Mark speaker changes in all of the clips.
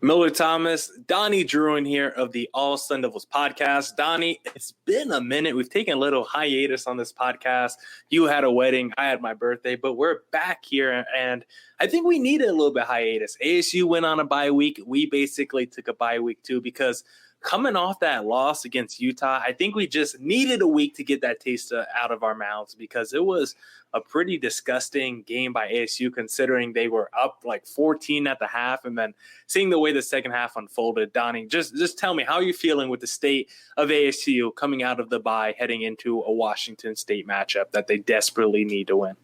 Speaker 1: Millard Thomas, Donnie Druin here of the AllSunDevils podcast. Donnie, it's been a minute. We've taken a little hiatus on this podcast. You had a wedding, I had my birthday, but we're back here, and I think we needed a little bit of hiatus. ASU went on a bye week. We basically took a bye week too because coming off that loss against Utah, I think we just needed a week to get that taste out of our mouths because it was a pretty disgusting game by ASU considering they were up like 14 at the half and then seeing the way the second half unfolded. Donnie, just tell me, how are you feeling with the state of ASU coming out of the bye heading into a Washington State matchup that they desperately need to win?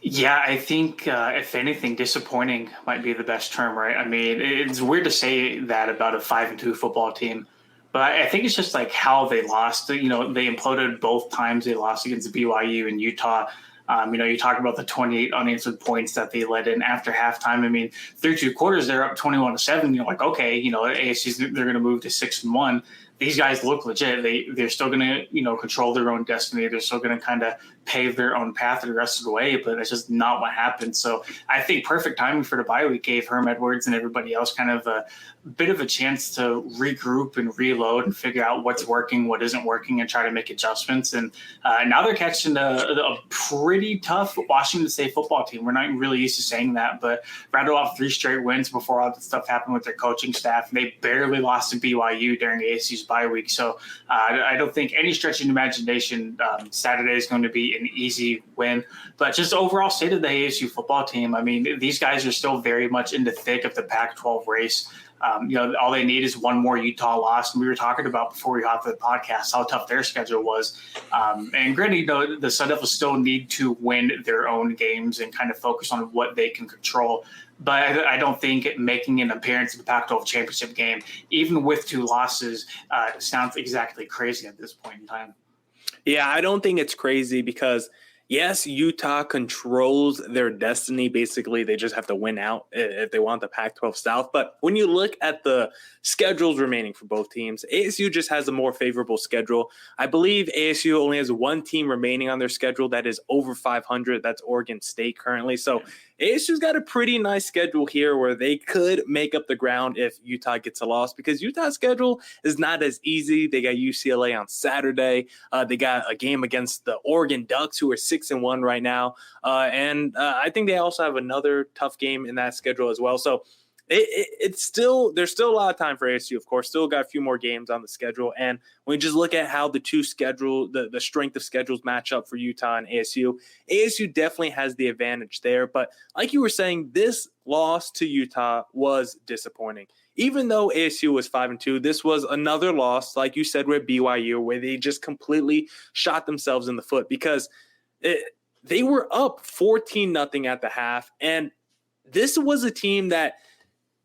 Speaker 2: Yeah, I think if anything, disappointing might be the best term, right? I mean, it's weird to say that about a 5-2 football team, but I think it's just like how they lost. You know, they imploded both times they lost against BYU and Utah. You talk about the 28 unanswered points that they let in after halftime. I mean, through two quarters, they're up 21-7. You're like, okay, ASU's they're going to move to 6-1. These guys look legit. They're still going to, control their own destiny. They're still going to kind of pave their own path the rest of the way, but that's just not what happened. So I think perfect timing for the bye week gave Herm Edwards and everybody else kind of a bit of a chance to regroup and reload and figure out what's working, what isn't working, and try to make adjustments. And now they're catching a pretty tough Washington State football team. We're not really used to saying that, but rattled off 3 straight wins before all the stuff happened with their coaching staff. And they barely lost to BYU during ASU's bye week. So I don't think any stretch of imagination Saturday is going to be an easy win. But just overall state of the ASU football team, I mean, these guys are still very much in the thick of the Pac-12 race. All they need is one more Utah loss. And we were talking about before we hopped to the podcast how tough their schedule was. And granted, the Sun Devils still need to win their own games and kind of focus on what they can control. But I don't think making an appearance in the Pac-12 championship game, even with 2 losses, sounds exactly crazy at this point in time.
Speaker 1: Yeah, I don't think it's crazy because, yes, Utah controls their destiny. Basically, they just have to win out if they want the Pac-12 South. But when you look at the schedules remaining for both teams, ASU just has a more favorable schedule. I believe ASU only has one team remaining on their schedule that is over 500. That's Oregon State currently. So ASU's got a pretty nice schedule here where they could make up the ground if Utah gets a loss because Utah's schedule is not as easy. They got UCLA on Saturday. They got a game against the Oregon Ducks, who are 6-1 right now. And I think they also have another tough game in that schedule as well. So there's still a lot of time for ASU, of course. Still got a few more games on the schedule. And when you just look at how the two the strength of schedules match up for Utah and ASU definitely has the advantage there. But like you were saying, this loss to Utah was disappointing. Even though ASU was 5-2, this was another loss, like you said, with BYU, where they just completely shot themselves in the foot because they were up 14-0 at the half. And this was a team that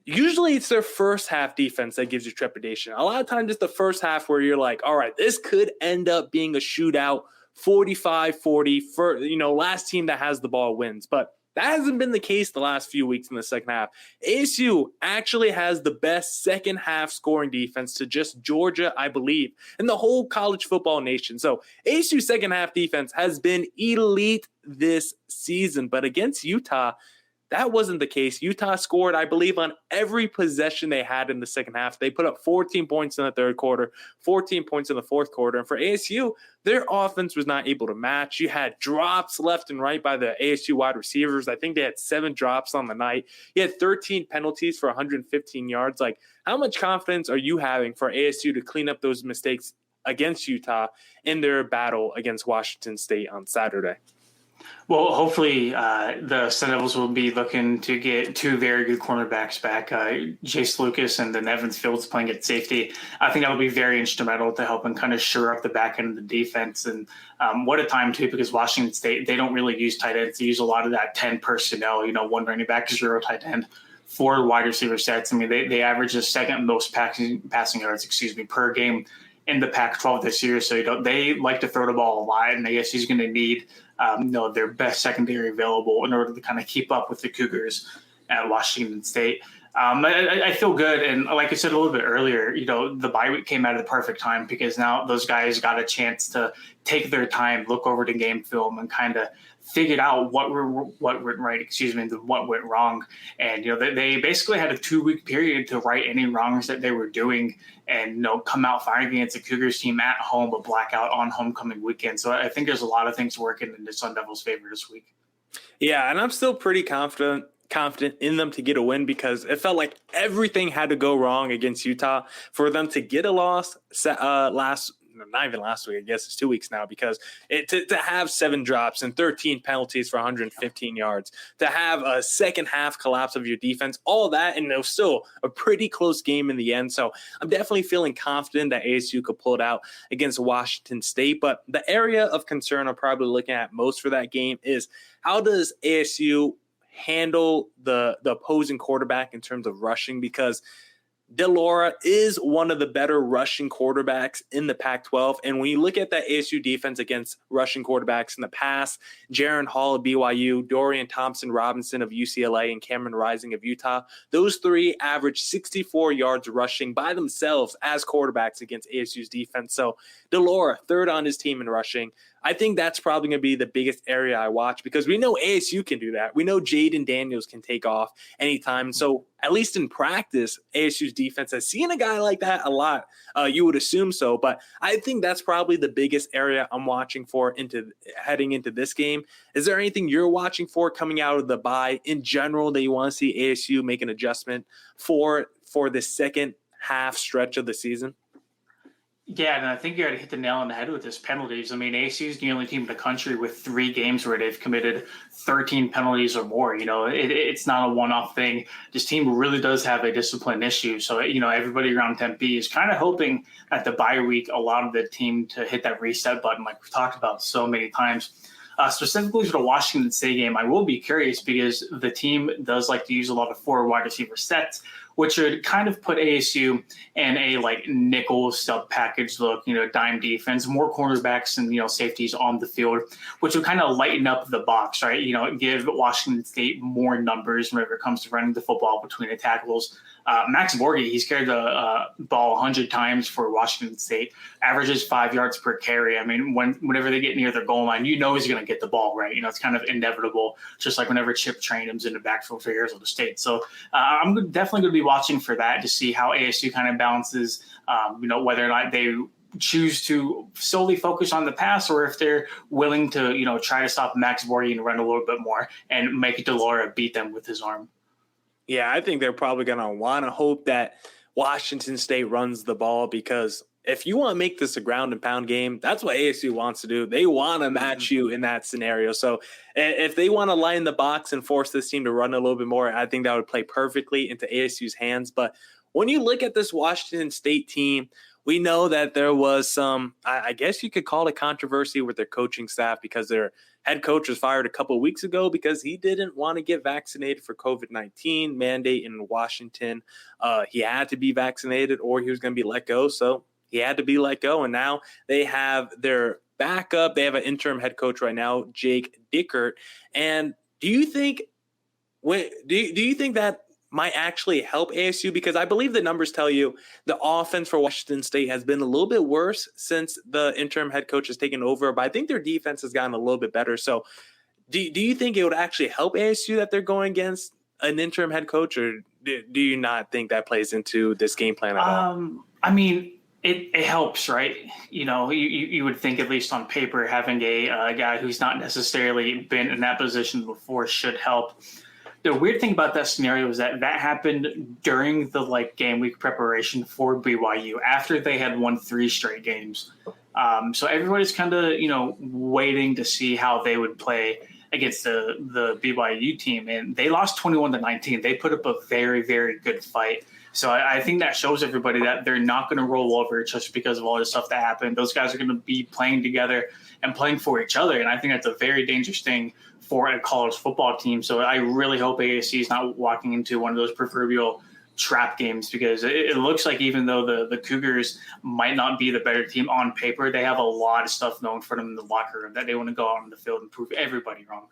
Speaker 1: usually it's their first half defense that gives you trepidation. A lot of times it's the first half where you're like, all right, this could end up being a shootout, 45-40 for, last team that has the ball wins. But that hasn't been the case the last few weeks in the second half. ASU actually has the best second half scoring defense to just Georgia, I believe, in the whole college football nation. So ASU second half defense has been elite this season. But against Utah, that wasn't the case. Utah scored, I believe, on every possession they had in the second half. They put up 14 points in the third quarter, 14 points in the fourth quarter. And for ASU, their offense was not able to match. You had drops left and right by the ASU wide receivers. I think they had 7 drops on the night. You had 13 penalties for 115 yards. Like, how much confidence are you having for ASU to clean up those mistakes against Utah in their battle against Washington State on Saturday?
Speaker 2: Well, hopefully the Sun Devils will be looking to get 2 very good cornerbacks back, Jace Lucas and then Evans Fields playing at safety. I think that'll be very instrumental to helping kind of shore up the back end of the defense. And what a time, too, because Washington State, they don't really use tight ends. They use a lot of that 10 personnel, 1 running back, 0 tight end, 4 wide receiver sets. I mean, they average the second most passing yards, per game in the Pac-12 this year. So, they like to throw the ball a lot, and I guess he's going to need their best secondary available in order to kind of keep up with the Cougars at Washington State. I feel good. And like I said a little bit earlier, the bye week came out at the perfect time because now those guys got a chance to take their time, look over the game film, and kind of figured out what went right, and what went wrong. And they basically had a 2-week period to right any wrongs that they were doing, and come out firing against the Cougars team at home, a blackout on homecoming weekend. So I think there's a lot of things working in the Sun Devils' favor this week.
Speaker 1: Yeah, and I'm still pretty confident in them to get a win, because it felt like everything had to go wrong against Utah for them to get a loss not even last week, I guess it's 2 weeks now, because to have 7 drops and 13 penalties for 115 yards, to have a second half collapse of your defense, all that, and it was still a pretty close game in the end. So I'm definitely feeling confident that ASU could pull it out against Washington State. But the area of concern I'm probably looking at most for that game is, how does ASU handle the opposing quarterback in terms of rushing? Because De Laura is one of the better rushing quarterbacks in the Pac-12. And when you look at that ASU defense against rushing quarterbacks in the past, Jaron Hall of BYU, Dorian Thompson-Robinson of UCLA, and Cameron Rising of Utah, those 3 averaged 64 yards rushing by themselves as quarterbacks against ASU's defense. So De Laura, 3rd on his team in rushing. I think that's probably going to be the biggest area I watch, because we know ASU can do that. We know Jaden Daniels can take off anytime. So at least in practice, ASU's defense has seen a guy like that a lot. You would assume so, but I think that's probably the biggest area I'm watching for heading into this game. Is there anything you're watching for coming out of the bye in general that you want to see ASU make an adjustment for the second half stretch of the season?
Speaker 2: Yeah, and I think you already hit the nail on the head with this penalties. I mean, ASU is the only team in the country with 3 games where they've committed 13 penalties or more. It's not a one-off thing. This team really does have a discipline issue. So, everybody around Tempe is kind of hoping at the bye week allowed the team to hit that reset button like we've talked about so many times. Specifically for the Washington State game, I will be curious, because the team does like to use a lot of 4 wide receiver sets, which would kind of put ASU in a nickel sub package look, dime defense, more cornerbacks and, safeties on the field, which would kind of lighten up the box, right? Give Washington State more numbers whenever it comes to running the football between the tackles. Max Borghi, he's carried the ball 100 times for Washington State, averages 5 yards per carry. I mean, whenever they get near their goal line, he's going to get the ball, right? It's kind of inevitable, just like whenever Chip Trainum's in the backfield for Arizona State. So I'm definitely going to be watching for that to see how ASU kind of balances, whether or not they choose to solely focus on the pass, or if they're willing to, try to stop Max Borghi and run a little bit more and make De Laura beat them with his arm.
Speaker 1: Yeah, I think they're probably going to want to hope that Washington State runs the ball, because if you want to make this a ground and pound game, that's what ASU wants to do. They want to match you in that scenario. So if they want to line the box and force this team to run a little bit more, I think that would play perfectly into ASU's hands. But when you look at this Washington State team, we know that there was some, I guess you could call it controversy with their coaching staff, because their head coach was fired a couple of weeks ago because he didn't want to get vaccinated for COVID-19 mandate in Washington. He had to be vaccinated or he was going to be let go. So he had to be let go. And now they have their backup. They have an interim head coach right now, Jake Dickert. And do you think that might actually help ASU? Because I believe the numbers tell you the offense for Washington State has been a little bit worse since the interim head coach has taken over, but I think their defense has gotten a little bit better. So do you think it would actually help ASU that they're going against an interim head coach, or do you not think that plays into this game plan at all?
Speaker 2: I mean, it helps, right? You would think, at least on paper, having a guy who's not necessarily been in that position before should help. The weird thing about that scenario is that happened during the game week preparation for BYU after they had won 3 straight games. So everybody's kind of waiting to see how they would play against the BYU team, and they lost 21-19. They put up a very, very good fight. So I think that shows everybody that they're not going to roll over just because of all the stuff that happened. Those guys are going to be playing together and playing for each other, and I think that's a very dangerous thing for a college football team. So I really hope ASC is not walking into one of those proverbial trap games, because it looks like even though the Cougars might not be the better team on paper, they have a lot of stuff going for them in the locker room that they want to go out on the field and prove everybody wrong.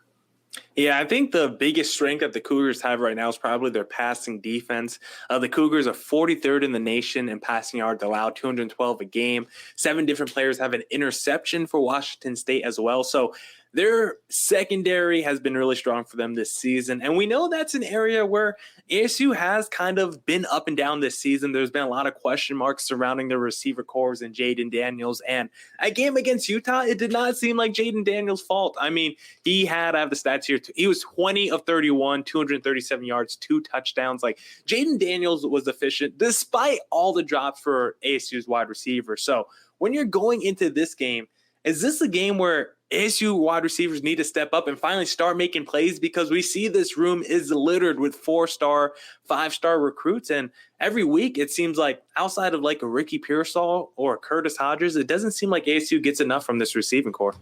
Speaker 1: Yeah, I think the biggest strength that the Cougars have right now is probably their passing defense. The Cougars are 43rd in the nation in passing yards allowed, 212 a game. 7 different players have an interception for Washington State as well. So their secondary has been really strong for them this season. And we know that's an area where ASU has kind of been up and down this season. There's been a lot of question marks surrounding their receiver cores and Jaden Daniels. And a game against Utah, it did not seem like Jaden Daniels' fault. I mean, I have the stats here. He was 20 of 31, 237 yards, 2 touchdowns. Like, Jaden Daniels was efficient despite all the drops for ASU's wide receiver. So when you're going into this game, is this a game where ASU wide receivers need to step up and finally start making plays? Because we see this room is littered with 4-star, 5-star recruits. And every week it seems like outside of like a Ricky Pearsall or Curtis Hodges, it doesn't seem like ASU gets enough from this receiving core.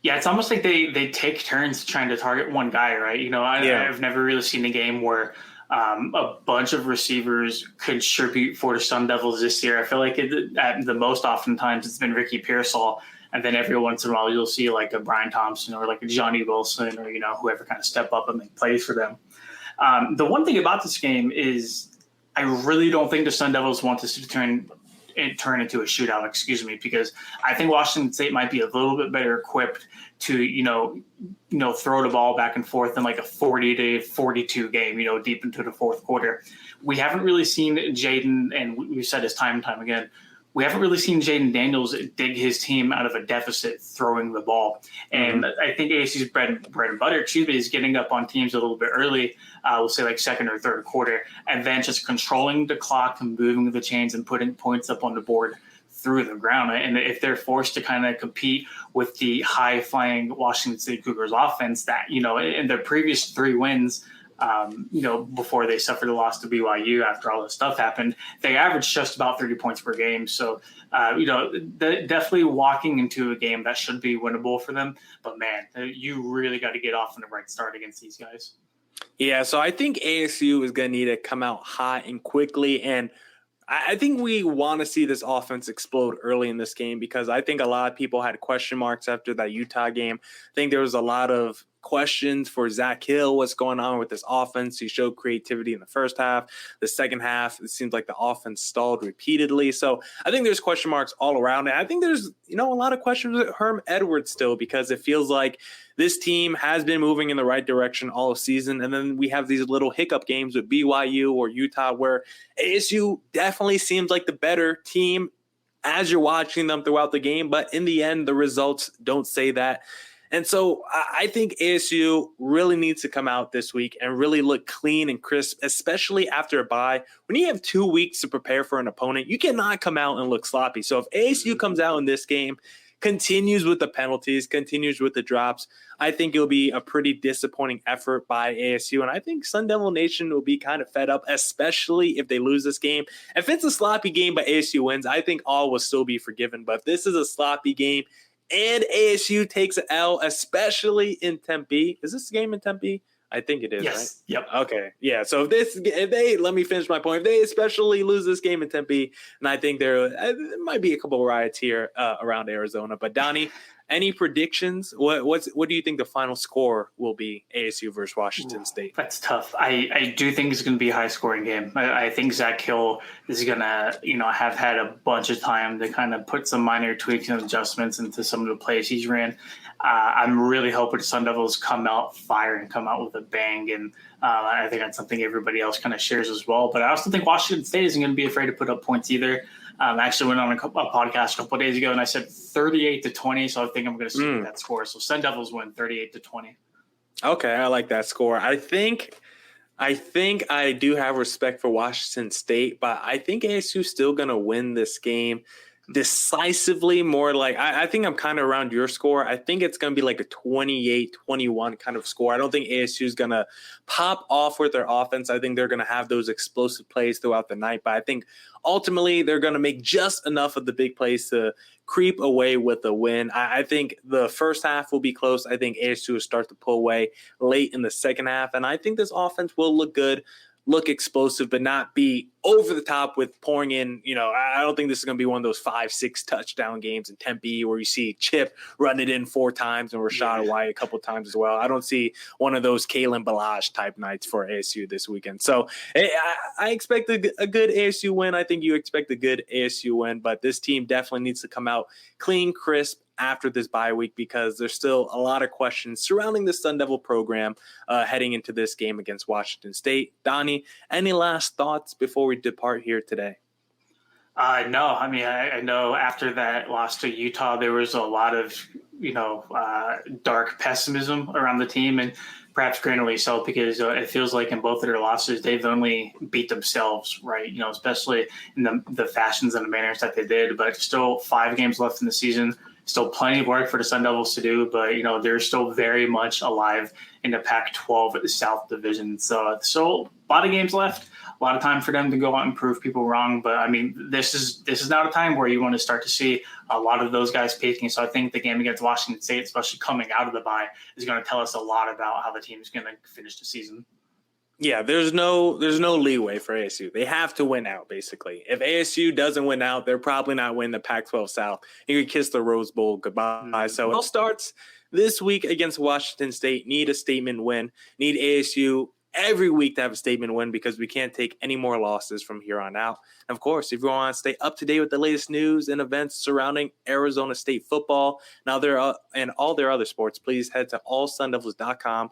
Speaker 2: Yeah, it's almost like they take turns trying to target one guy, right? I've never really seen a game where a bunch of receivers contribute for the Sun Devils this year. I feel like at the most oftentimes it's been Ricky Pearsall, and then every once in a while you'll see like a Brian Thompson or like a Johnny Wilson or whoever kind of step up and make plays for them. The one thing about this game is I really don't think the Sun Devils want this to turn into a shootout, because I think Washington State might be a little bit better equipped to, throw the ball back and forth in like a 40-42 game, deep into the fourth quarter. We haven't really seen Jaden, and we've said this time and time again, we haven't really seen Jaden Daniels dig his team out of a deficit throwing the ball. And I think ASU's bread and butter, is getting up on teams a little bit early, we'll say like second or third quarter, and then just controlling the clock and moving the chains and putting points up on the board through the ground. And if they're forced to kind of compete with the high-flying Washington State Cougars offense that, in their previous 3 wins, before they suffered a loss to BYU after all this stuff happened, they averaged just about 30 points per game. So, definitely walking into a game that should be winnable for them. But, man, you really got to get off on the right start against these guys.
Speaker 1: Yeah, so I think ASU is going to need to come out hot and quickly. And I think we want to see this offense explode early in this game, because I think a lot of people had question marks after that Utah game. I think there was a lot of questions for Zach Hill, what's going on with this offense. He showed creativity in the first half. The second half, it seems like the offense stalled repeatedly. So I think there's question marks all around. And I think there's, a lot of questions with Herm Edwards still, because it feels like this team has been moving in the right direction all season. And then we have these little hiccup games with BYU or Utah where ASU definitely seems like the better team as you're watching them throughout the game. But in the end, the results don't say that. And so I think ASU really needs to come out this week and really look clean and crisp, especially after a bye. When you have 2 weeks to prepare for an opponent, you cannot come out and look sloppy. So if ASU comes out in this game, continues with the penalties, continues with the drops, I think it'll be a pretty disappointing effort by ASU. And I think Sun Devil Nation will be kind of fed up, especially if they lose this game. If it's a sloppy game but ASU wins, I think all will still be forgiven. But if this is a sloppy game and ASU takes an L, especially in Tempe. Is this game in Tempe? I think it is,
Speaker 2: yes.
Speaker 1: Right? Yep. Okay. Yeah. So let me finish my point. If they especially lose this game in Tempe, and I think there might be a couple of riots here around Arizona. But Donnie, any predictions? What do you think the final score will be? ASU versus Washington State.
Speaker 2: That's tough. I do think it's going to be a high scoring game. I think Zach Hill is going to have had a bunch of time to kind of put some minor tweaks and adjustments into some of the plays he's ran. I'm really hoping the Sun Devils come out fire and come out with a bang. And I think that's something everybody else kind of shares as well. But I also think Washington State isn't going to be afraid to put up points either. I actually went on a podcast a couple of days ago and I said 38-20. So I think I'm going to stick with that score. So Sun Devils win 38-20.
Speaker 1: Okay. I like that score. I think I do have respect for Washington State, but I think ASU is still going to win this game decisively. More like I think I'm kind of around your score. I think it's going to be like a 28-21 kind of score. I don't think ASU is going to pop off with their offense. I think they're going to have those explosive plays throughout the night, but I think ultimately they're going to make just enough of the big plays to creep away with a win. I think the first half will be close. I think ASU will start to pull away late in the second half, and I think this offense will look good, look explosive, but not be over the top with pouring in. I don't think this is going to be one of those 5-6 touchdown games in Tempe where you see Chip run it in 4 times and Rashad White a couple times as well. I don't see one of those Kalen Ballage type nights for ASU this weekend. So I expect a good ASU win. I think you expect a good ASU win, but this team definitely needs to come out clean, crisp, after this bye week because there's still a lot of questions surrounding the Sun Devil program heading into this game against Washington State. Donnie, any last thoughts before we depart here today?
Speaker 2: No, I mean, I know after that loss to Utah, there was a lot of, dark pessimism around the team, and perhaps granularly so, because it feels like in both of their losses, they've only beat themselves, right? Especially in the fashions and the manners that they did, but still 5 games left in the season. Still plenty of work for the Sun Devils to do, but, they're still very much alive in the Pac-12 South Division. So still a lot of games left. A lot of time for them to go out and prove people wrong. But, I mean, this is not a time where you want to start to see a lot of those guys peaking. So I think the game against Washington State, especially coming out of the bye, is going to tell us a lot about how the team is going to finish the season.
Speaker 1: Yeah, there's no leeway for ASU. They have to win out, basically. If ASU doesn't win out, they're probably not winning the Pac-12 South. You could kiss the Rose Bowl goodbye. So it all starts this week against Washington State. Need a statement win. Need ASU every week to have a statement win because we can't take any more losses from here on out. And of course, if you want to stay up to date with the latest news and events surrounding Arizona State football and all their other sports, please head to AllSunDevils.com